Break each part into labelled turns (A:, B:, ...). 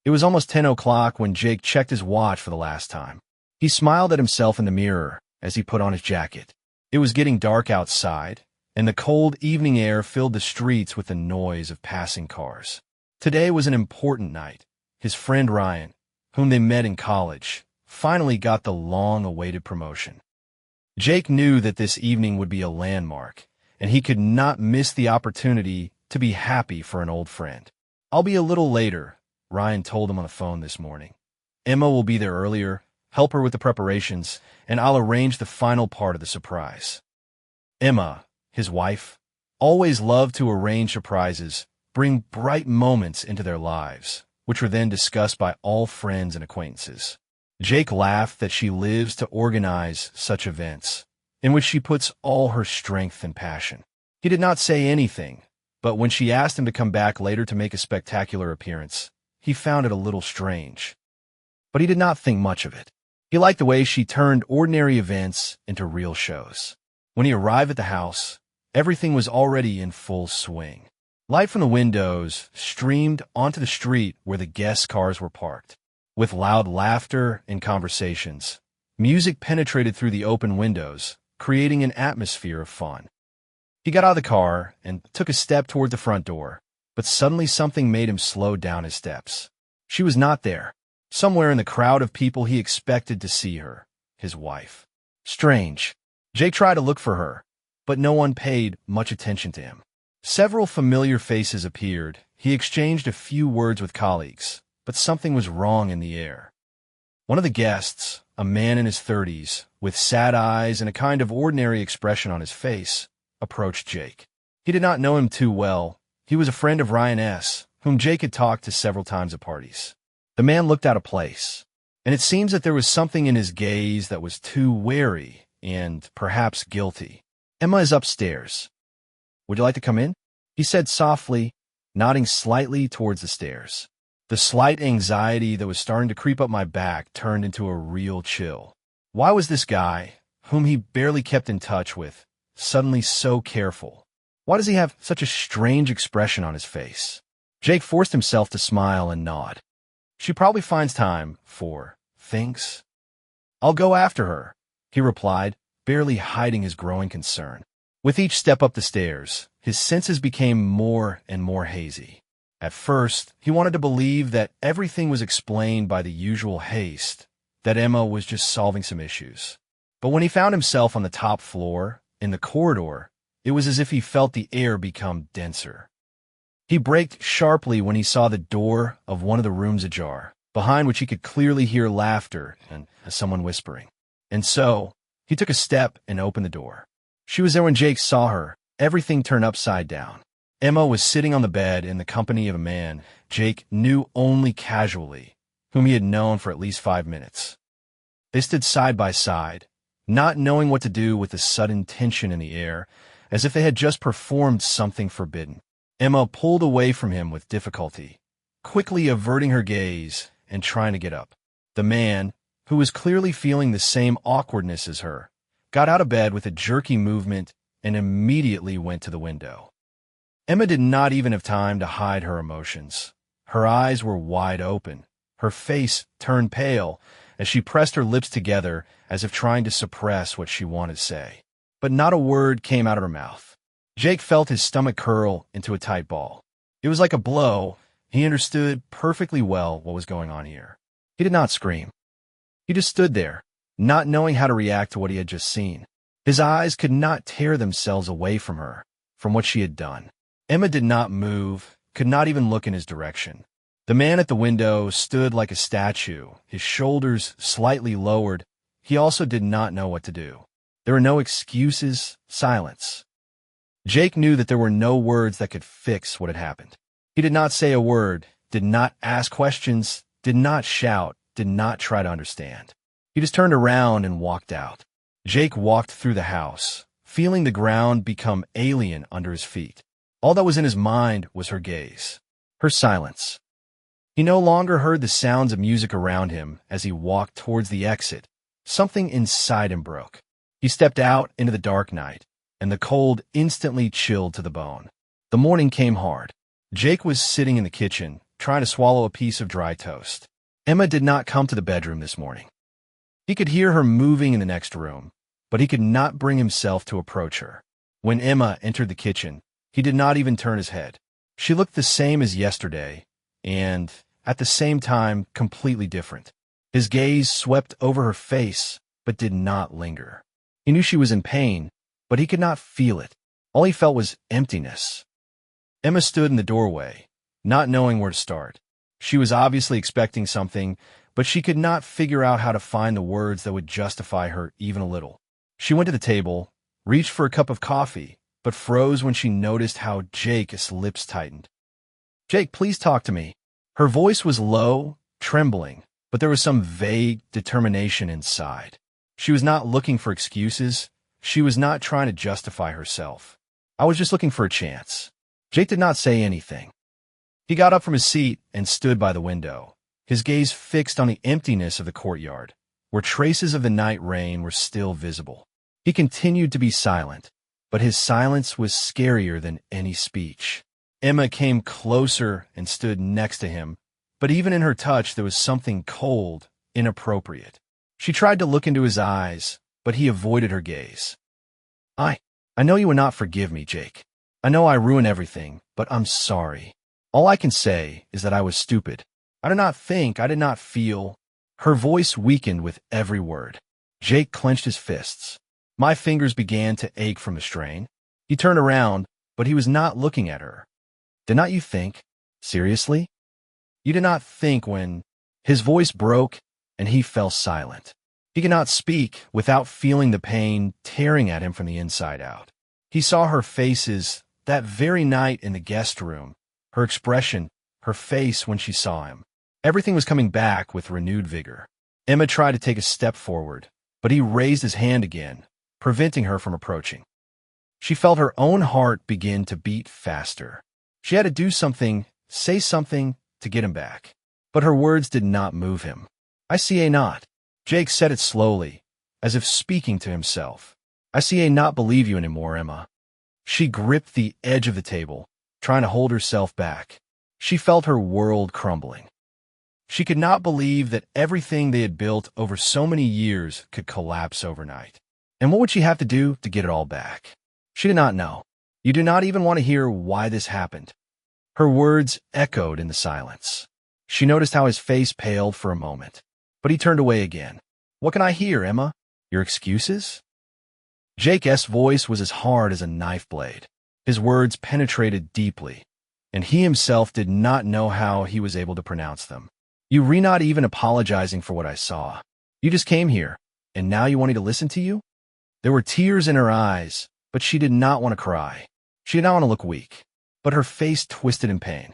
A: It was almost 10 o'clock when Jake checked his watch for the last time. He smiled at himself in the mirror as he put on his jacket. It was getting dark outside, and the cold evening air filled the streets with the noise of passing cars. Today was an important night. His friend Ryan, whom they met in college, finally got the long-awaited promotion. Jake knew that this evening would be a landmark, and he could not miss the opportunity to be happy for an old friend. "I'll be a little later," Ryan told him on the phone this morning. "Emma will be there earlier, help her with the preparations, and I'll arrange the final part of the surprise." Emma, his wife, always loved to arrange surprises, bring bright moments into their lives, which were then discussed by all friends and acquaintances. Jake laughed that she lives to organize such events, in which she puts all her strength and passion. He did not say anything, but when she asked him to come back later to make a spectacular appearance, he found it a little strange. But he did not think much of it. He liked the way she turned ordinary events into real shows. When he arrived at the house, everything was already in full swing. Light from the windows streamed onto the street where the guests' cars were parked. With loud laughter and conversations, music penetrated through the open windows, creating an atmosphere of fun. He got out of the car and took a step toward the front door, but suddenly something made him slow down his steps. She was not there. Somewhere in the crowd of people he expected to see her, his wife. Strange. Jake tried to look for her, but no one paid much attention to him. Several familiar faces appeared. He exchanged a few words with colleagues, but something was wrong in the air. One of the guests, a man in his 30s, with sad eyes and a kind of ordinary expression on his face, approached Jake. He did not know him too well. He was a friend of Ryan S., whom Jake had talked to several times at parties. The man looked out of place, and it seems that there was something in his gaze that was too wary and perhaps guilty. "Emma is upstairs. Would you like to come in?" he said softly, nodding slightly towards the stairs. The slight anxiety that was starting to creep up my back turned into a real chill. Why was this guy, whom he barely kept in touch with, suddenly so careful? Why does he have such a strange expression on his face? Jake forced himself to smile and nod. "She probably finds time for things. I'll go after her," he replied, barely hiding his growing concern. With each step up the stairs, his senses became more and more hazy. At first, he wanted to believe that everything was explained by the usual haste, that Emma was just solving some issues. But when he found himself on the top floor, in the corridor, it was as if he felt the air become denser. He braked sharply when he saw the door of one of the rooms ajar, behind which he could clearly hear laughter and someone whispering. And so, he took a step and opened the door. She was there when Jake saw her. Everything turned upside down. Emma was sitting on the bed in the company of a man Jake knew only casually, whom he had known for at least 5 minutes. They stood side by side, not knowing what to do with the sudden tension in the air, as if they had just performed something forbidden. Emma pulled away from him with difficulty, quickly averting her gaze and trying to get up. The man, who was clearly feeling the same awkwardness as her, got out of bed with a jerky movement and immediately went to the window. Emma did not even have time to hide her emotions. Her eyes were wide open. Her face turned pale as she pressed her lips together as if trying to suppress what she wanted to say. But not a word came out of her mouth. Jake felt his stomach curl into a tight ball. It was like a blow. He understood perfectly well what was going on here. He did not scream. He just stood there, not knowing how to react to what he had just seen. His eyes could not tear themselves away from her, from what she had done. Emma did not move, could not even look in his direction. The man at the window stood like a statue, his shoulders slightly lowered. He also did not know what to do. There were no excuses, silence. Jake knew that there were no words that could fix what had happened. He did not say a word, did not ask questions, did not shout, did not try to understand. He just turned around and walked out. Jake walked through the house, feeling the ground become alien under his feet. All that was in his mind was her gaze, her silence. He no longer heard the sounds of music around him as he walked towards the exit. Something inside him broke. He stepped out into the dark night, and the cold instantly chilled to the bone. The morning came hard. Jake was sitting in the kitchen, trying to swallow a piece of dry toast. Emma did not come to the bedroom this morning. He could hear her moving in the next room, but he could not bring himself to approach her. When Emma entered the kitchen, he did not even turn his head. She looked the same as yesterday, and, at the same time, completely different. His gaze swept over her face, but did not linger. He knew she was in pain, but he could not feel it. All he felt was emptiness. Emma stood in the doorway, not knowing where to start. She was obviously expecting something, but she could not figure out how to find the words that would justify her even a little. She went to the table, reached for a cup of coffee, but froze when she noticed how Jake's lips tightened. "Jake, please talk to me." Her voice was low, trembling, but there was some vague determination inside. She was not looking for excuses. She was not trying to justify herself. "I was just looking for a chance." Jake did not say anything. He got up from his seat and stood by the window, his gaze fixed on the emptiness of the courtyard, where traces of the night rain were still visible. He continued to be silent, but his silence was scarier than any speech. Emma came closer and stood next to him, but even in her touch there was something cold, inappropriate. She tried to look into his eyes, but he avoided her gaze. I know you would not forgive me, Jake. I know I ruined everything, but I'm sorry. All I can say is that I was stupid. I did not think, I did not feel." Her voice weakened with every word. Jake clenched his fists. My fingers began to ache from the strain. He turned around, but he was not looking at her. "Did not you think? Seriously? You did not think when—" His voice broke, and he fell silent. He could not speak without feeling the pain tearing at him from the inside out. He saw her faces that very night in the guest room, her expression, her face when she saw him. Everything was coming back with renewed vigor. Emma tried to take a step forward, but he raised his hand again, preventing her from approaching. She felt her own heart begin to beat faster. She had to do something, say something, to get him back. But her words did not move him. "I see not." Jake said it slowly, as if speaking to himself. "I see not believe you anymore, Emma." She gripped the edge of the table, trying to hold herself back. She felt her world crumbling. She could not believe that everything they had built over so many years could collapse overnight. And what would she have to do to get it all back? She did not know. "You do not even want to hear why this happened." Her words echoed in the silence. She noticed how his face paled for a moment, but he turned away again. "What can I hear, Emma? Your excuses?" Jake's voice was as hard as a knife blade. His words penetrated deeply, and he himself did not know how he was able to pronounce them. "You re not even apologizing for what I saw. You just came here, and now you want me to listen to you?" There were tears in her eyes, but she did not want to cry. She did not want to look weak, but her face twisted in pain.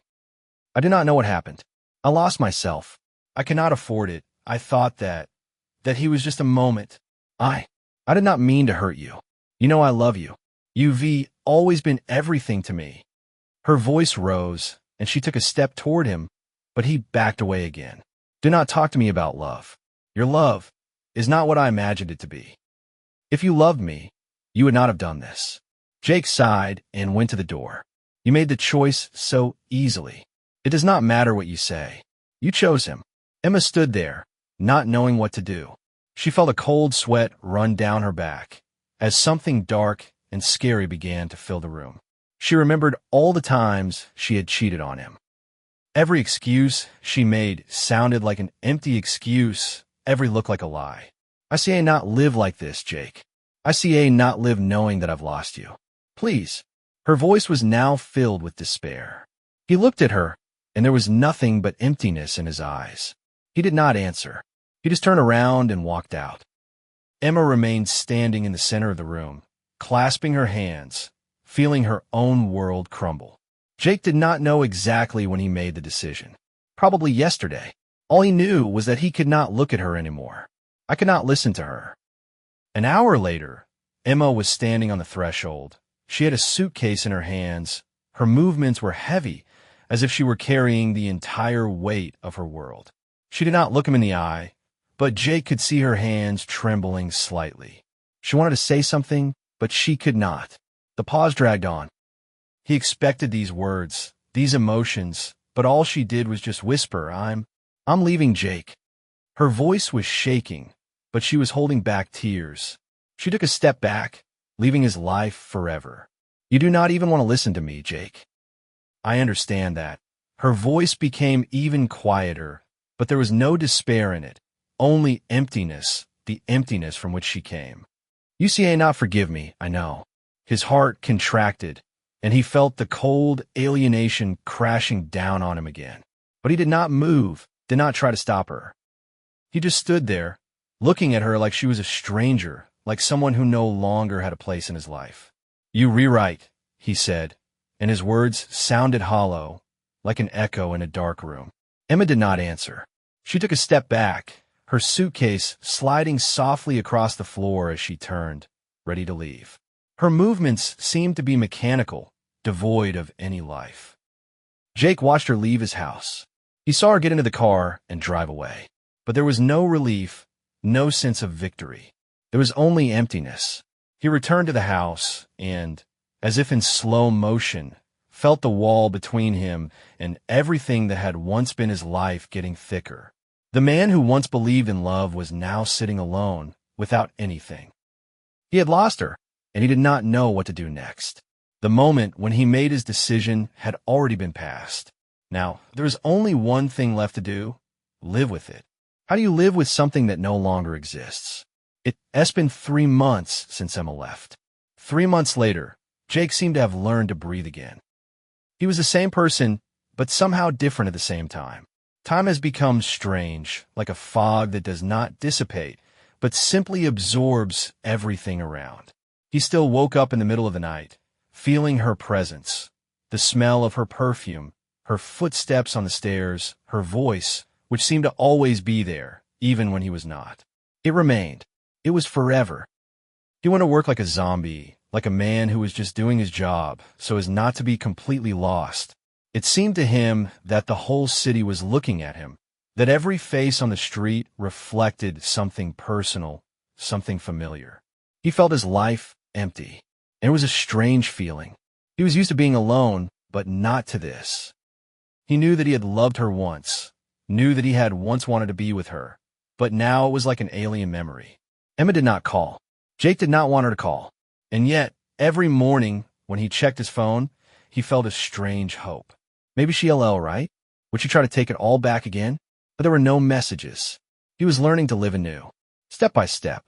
A: "I do not know what happened. I lost myself. I cannot afford it. I thought that he was just a moment. I did not mean to hurt you. You know I love you. You've always been everything to me." Her voice rose, and she took a step toward him, but he backed away again. "Do not talk to me about love. Your love is not what I imagined it to be. If you loved me, you would not have done this." Jake sighed and went to the door. "You made the choice so easily. It does not matter what you say. You chose him." Emma stood there, not knowing what to do. She felt a cold sweat run down her back, as something dark and scary began to fill the room. She remembered all the times she had cheated on him. Every excuse she made sounded like an empty excuse, every look like a lie. "I see not live like this, Jake. I see not live knowing that I've lost you. Please." Her voice was now filled with despair. He looked at her, and there was nothing but emptiness in his eyes. He did not answer. He just turned around and walked out. Emma remained standing in the center of the room, clasping her hands, feeling her own world crumble. Jake did not know exactly when he made the decision. Probably yesterday. All he knew was that he could not look at her anymore. I could not listen to her. An hour later, Emma was standing on the threshold. She had a suitcase in her hands. Her movements were heavy, as if she were carrying the entire weight of her world. She did not look him in the eye, but Jake could see her hands trembling slightly. She wanted to say something, but she could not. The pause dragged on. He expected these words, these emotions, but all she did was just whisper, I'm leaving Jake. Her voice was shaking, but she was holding back tears. She took a step back, leaving his life forever. You do not even want to listen to me, Jake. I understand that. Her voice became even quieter, but there was no despair in it, only emptiness, the emptiness from which she came. You see, not forgive me, I know. His heart contracted, and he felt the cold alienation crashing down on him again. But he did not move, did not try to stop her. He just stood there, looking at her like she was a stranger, like someone who no longer had a place in his life. You rewrite, he said, and his words sounded hollow, like an echo in a dark room. Emma did not answer. She took a step back, her suitcase sliding softly across the floor as she turned, ready to leave. Her movements seemed to be mechanical, devoid of any life. Jake watched her leave his house. He saw her get into the car and drive away. But there was no relief, no sense of victory. There was only emptiness. He returned to the house and, as if in slow motion, felt the wall between him and everything that had once been his life getting thicker. The man who once believed in love was now sitting alone, without anything. He had lost her, and he did not know what to do next. The moment when he made his decision had already been passed. Now, there was only one thing left to do: live with it. How do you live with something that no longer exists? It's been 3 months since Emma left. 3 months later, Jake seemed to have learned to breathe again. He was the same person, but somehow different at the same time. Time has become strange, like a fog that does not dissipate, but simply absorbs everything around. He still woke up in the middle of the night, feeling her presence, the smell of her perfume, her footsteps on the stairs, her voice, which seemed to always be there, even when he was not. It remained. It was forever. He went to work like a zombie, like a man who was just doing his job, so as not to be completely lost. It seemed to him that the whole city was looking at him, that every face on the street reflected something personal, something familiar. He felt his life empty, and it was a strange feeling. He was used to being alone, but not to this. He knew that he had loved her once, knew that he had once wanted to be with her, but now it was like an alien memory. Emma did not call. Jake did not want her to call. And yet, every morning, when he checked his phone, he felt a strange hope. Maybe she'll all right? Would she try to take it all back again? But there were no messages. He was learning to live anew, step by step.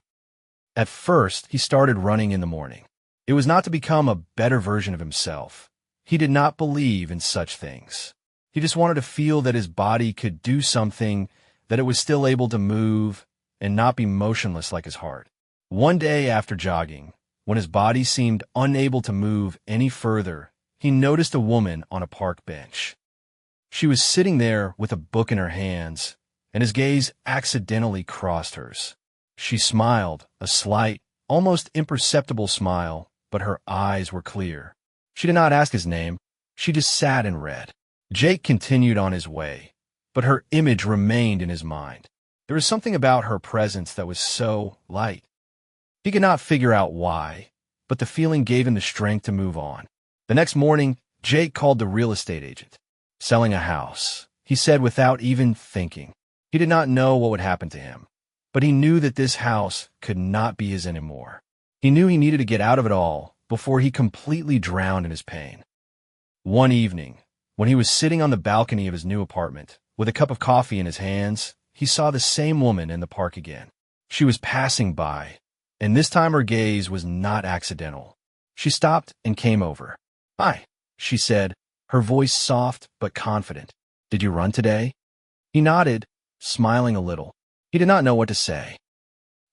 A: At first, he started running in the morning. It was not to become a better version of himself. He did not believe in such things. He just wanted to feel that his body could do something, that it was still able to move and not be motionless like his heart. One day after jogging, when his body seemed unable to move any further, he noticed a woman on a park bench. She was sitting there with a book in her hands, and his gaze accidentally crossed hers. She smiled, a slight, almost imperceptible smile, but her eyes were clear. She did not ask his name. She just sat and read. Jake continued on his way, but her image remained in his mind. There was something about her presence that was so light. He could not figure out why, but the feeling gave him the strength to move on. The next morning, Jake called the real estate agent. Selling a house, he said without even thinking. He did not know what would happen to him, but he knew that this house could not be his anymore. He knew he needed to get out of it all before he completely drowned in his pain. One evening, when he was sitting on the balcony of his new apartment, with a cup of coffee in his hands, he saw the same woman in the park again. She was passing by, and this time her gaze was not accidental. She stopped and came over. "Hi," she said, her voice soft but confident. "Did you run today?" He nodded, smiling a little. He did not know what to say.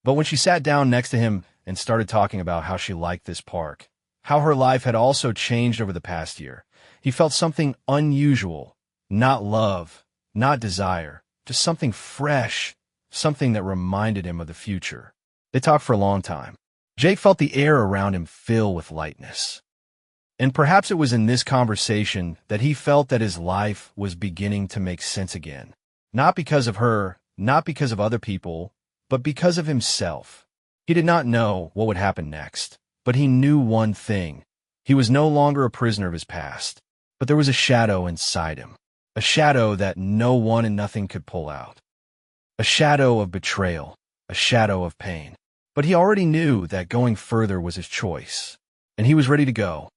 A: But when she sat down next to him and started talking about how she liked this park, how her life had also changed over the past year, he felt something unusual, not love, not desire, just something fresh, something that reminded him of the future. They talked for a long time. Jake felt the air around him fill with lightness. And perhaps it was in this conversation that he felt that his life was beginning to make sense again. Not because of her, not because of other people, but because of himself. He did not know what would happen next, but he knew one thing. He was no longer a prisoner of his past, but there was a shadow inside him. a shadow that no one and nothing could pull out. A shadow of betrayal, a shadow of pain. But he already knew that going further was his choice, and he was ready to go.